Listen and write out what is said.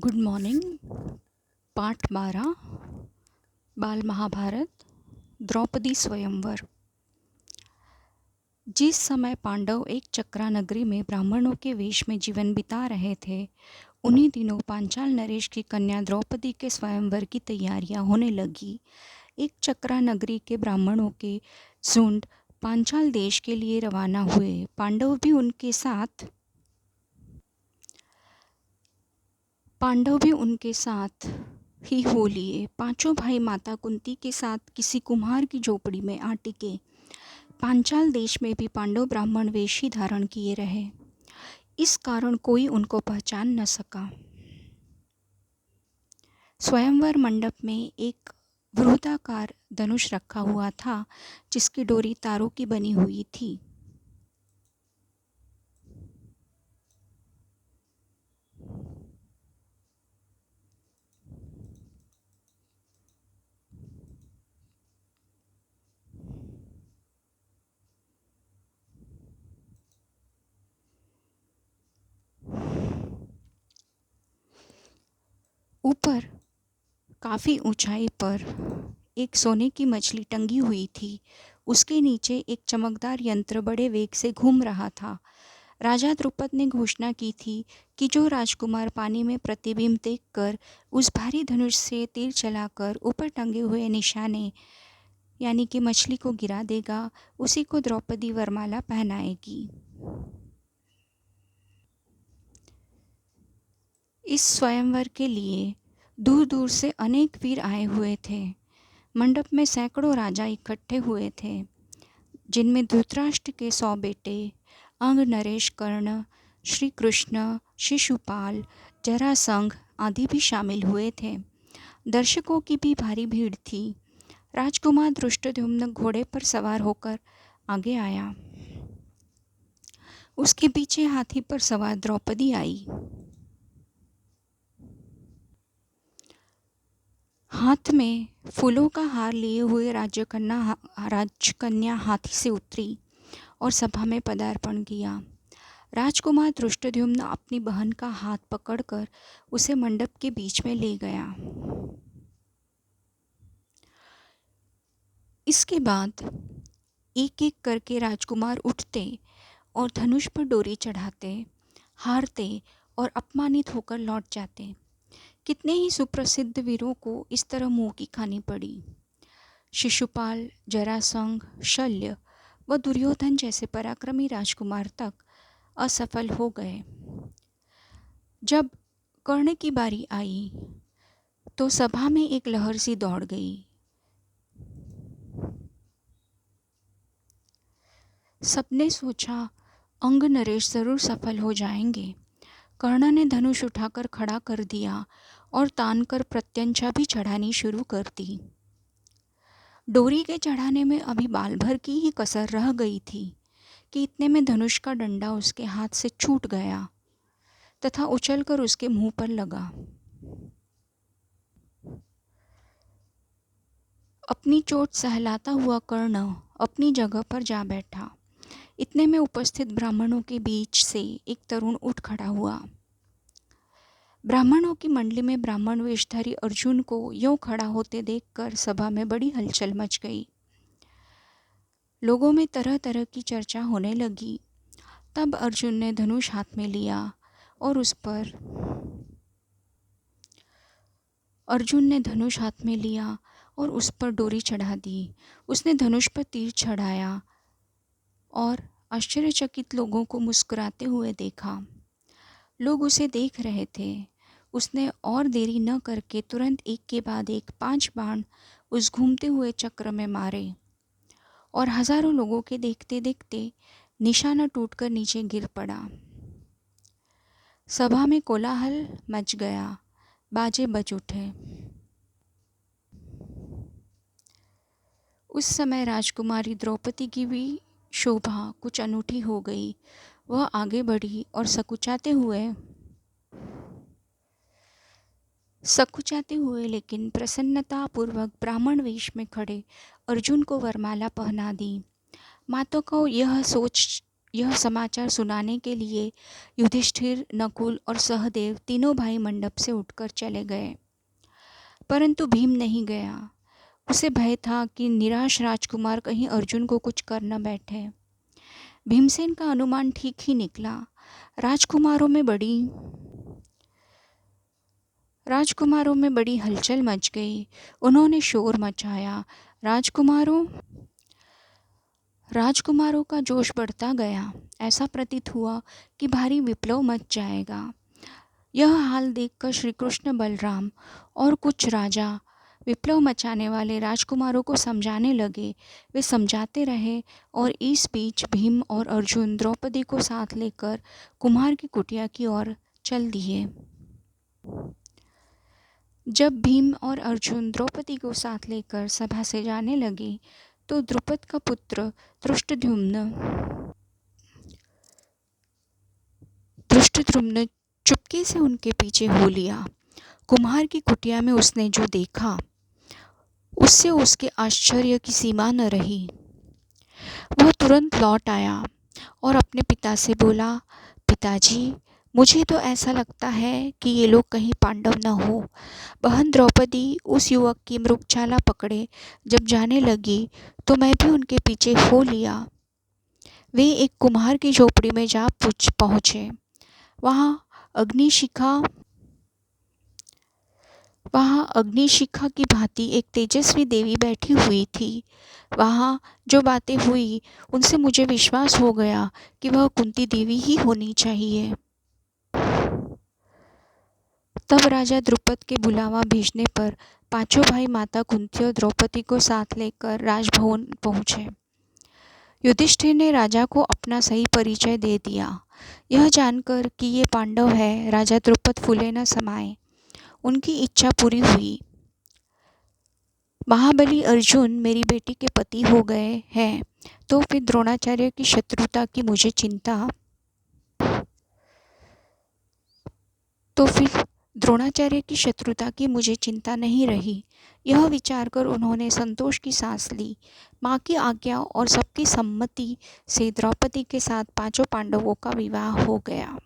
Good morning. पाठ 12 बाल महाभारत द्रौपदी स्वयंवर। जिस समय पांडव एक चक्रा नगरी में ब्राह्मणों के वेश में जीवन बिता रहे थे, उन्हीं दिनों पांचाल नरेश की कन्या द्रौपदी के स्वयंवर की तैयारियां होने लगी। एक चक्रा नगरी के ब्राह्मणों के झुंड पांचाल देश के लिए रवाना हुए। पांडव भी उनके साथ ही हो लिए। पांचों भाई माता कुंती के साथ किसी कुम्हार की झोपड़ी में आ टिके। पांचाल देश में भी पांडव ब्राह्मण वेश ही धारण किए रहे। इस कारण कोई उनको पहचान न सका। स्वयंवर मंडप में एक वृत्ताकार धनुष रखा हुआ था, जिसकी डोरी तारों की बनी हुई थी। ऊपर काफी ऊंचाई पर एक सोने की मछली टंगी हुई थी। उसके नीचे एक चमकदार यंत्र बड़े वेग से घूम रहा था। राजा द्रुपद ने घोषणा की थी कि जो राजकुमार पानी में प्रतिबिंब देखकर उस भारी धनुष से तीर चलाकर ऊपर टंगे हुए निशाने यानी कि मछली को गिरा देगा, उसी को द्रौपदी वरमाला पहनाएगी। इस स्वयंवर के लिए दूर दूर से अनेक वीर आए हुए थे। मंडप में सैकड़ों राजा इकट्ठे हुए थे, जिनमें धृतराष्ट्र के 100 बेटे, अंग, नरेश, कर्ण, श्री कृष्ण, शिशुपाल, जरासंघ आदि भी शामिल हुए थे। दर्शकों की भी भारी भीड़ थी। राजकुमार धृष्टद्युम्न घोड़े पर सवार होकर आगे आया। उसके पीछे हाथी पर सवार द्रौपदी आई। हाथ में फूलों का हार लिए हुए राजकन्या हाथी से उतरी और सभा में पदार्पण किया। राजकुमार धृष्टद्युम्न अपनी बहन का हाथ पकड़कर उसे मंडप के बीच में ले गया। इसके बाद एक एक करके राजकुमार उठते और धनुष पर डोरी चढ़ाते, हारते और अपमानित होकर लौट जाते। कितने ही सुप्रसिद्ध वीरों को इस तरह मुंह की खानी पड़ी। शिशुपाल, जरासंघ, शल्य व दुर्योधन जैसे पराक्रमी राजकुमार तक असफल हो गए। जब कर्ण की बारी आई तो सभा में एक लहर सी दौड़ गई। सबने सोचा अंग, नरेश जरूर सफल हो जाएंगे। कर्ण ने धनुष उठाकर खड़ा कर दिया और तानकर प्रत्यंचा भी चढ़ानी शुरू कर दी। डोरी के चढ़ाने में अभी बाल भर की ही कसर रह गई थी कि इतने में धनुष का डंडा उसके हाथ से छूट गया तथा उछलकर उसके मुंह पर लगा। अपनी चोट सहलाता हुआ कर्ण अपनी जगह पर जा बैठा। इतने में उपस्थित ब्राह्मणों के बीच से एक तरुण उठ खड़ा हुआ। ब्राह्मणों की मंडली में ब्राह्मण वेशधारी अर्जुन को यूं खड़ा होते देखकर सभा में बड़ी हलचल मच गई। लोगों में तरह तरह की चर्चा होने लगी। तब अर्जुन ने धनुष हाथ में लिया और उस पर डोरी चढ़ा दी। उसने धनुष पर तीर चढ़ाया और आश्चर्यचकित लोगों को मुस्कुराते हुए देखा। लोग उसे देख रहे थे। उसने और देरी न करके तुरंत एक के बाद एक 5 बाण उस घूमते हुए चक्र में मारे और हजारों लोगों के देखते देखते निशाना टूटकर नीचे गिर पड़ा। सभा में कोलाहल मच गया, बाजे बज उठे। उस समय राजकुमारी द्रौपदी की भी शोभा कुछ अनूठी हो गई। वह आगे बढ़ी और सकुचाते हुए लेकिन प्रसन्नतापूर्वक ब्राह्मण वेश में खड़े अर्जुन को वरमाला पहना दी। माता को यह समाचार सुनाने के लिए युधिष्ठिर, नकुल और सहदेव तीनों भाई मंडप से उठकर चले गए। परंतु भीम नहीं गया। उसे भय था कि निराश राजकुमार कहीं अर्जुन को कुछ कर न बैठे। भीमसेन का अनुमान ठीक ही निकला। राजकुमारों में बड़ी हलचल मच गई। उन्होंने शोर मचाया। राजकुमारों का जोश बढ़ता गया। ऐसा प्रतीत हुआ कि भारी विप्लव मच जाएगा। यह हाल देखकर श्री कृष्ण, बलराम और कुछ राजा विप्लव मचाने वाले राजकुमारों को समझाने लगे। वे समझाते रहे और इस बीच भीम और अर्जुन द्रौपदी को साथ लेकर कुम्हार की कुटिया की ओर चल दिए। जब भीम और अर्जुन द्रौपदी को साथ लेकर सभा से जाने लगे तो द्रुपद का पुत्र धृष्टद्युम्न चुपके से उनके पीछे हो लिया। कुम्हार की कुटिया में उसने जो देखा उससे उसके आश्चर्य की सीमा न रही। वह तुरंत लौट आया और अपने पिता से बोला, पिताजी, मुझे तो ऐसा लगता है कि ये लोग कहीं पांडव न हो। बहन द्रौपदी उस युवक की मृगछाला पकड़े जब जाने लगी तो मैं भी उनके पीछे हो लिया। वे एक कुम्हार की झोपड़ी में जा पहुँचे। वहाँ अग्निशिखा की भांति एक तेजस्वी देवी बैठी हुई थी। वहाँ जो बातें हुई उनसे मुझे विश्वास हो गया कि वह कुंती देवी ही होनी चाहिए। तब राजा द्रुपद के बुलावा भेजने पर पांचों भाई माता कुंती और द्रौपदी को साथ लेकर राजभवन पहुँचे। युधिष्ठिर ने राजा को अपना सही परिचय दे दिया। यह जानकर कि ये पांडव है, राजा द्रुपद फूले न समाये। उनकी इच्छा पूरी हुई। महाबली अर्जुन मेरी बेटी के पति हो गए हैं तो फिर द्रोणाचार्य की शत्रुता की मुझे चिंता नहीं रही। यह विचार कर उन्होंने संतोष की सांस ली। माँ की आज्ञा और सबकी सम्मति से द्रौपदी के साथ पांचों पांडवों का विवाह हो गया।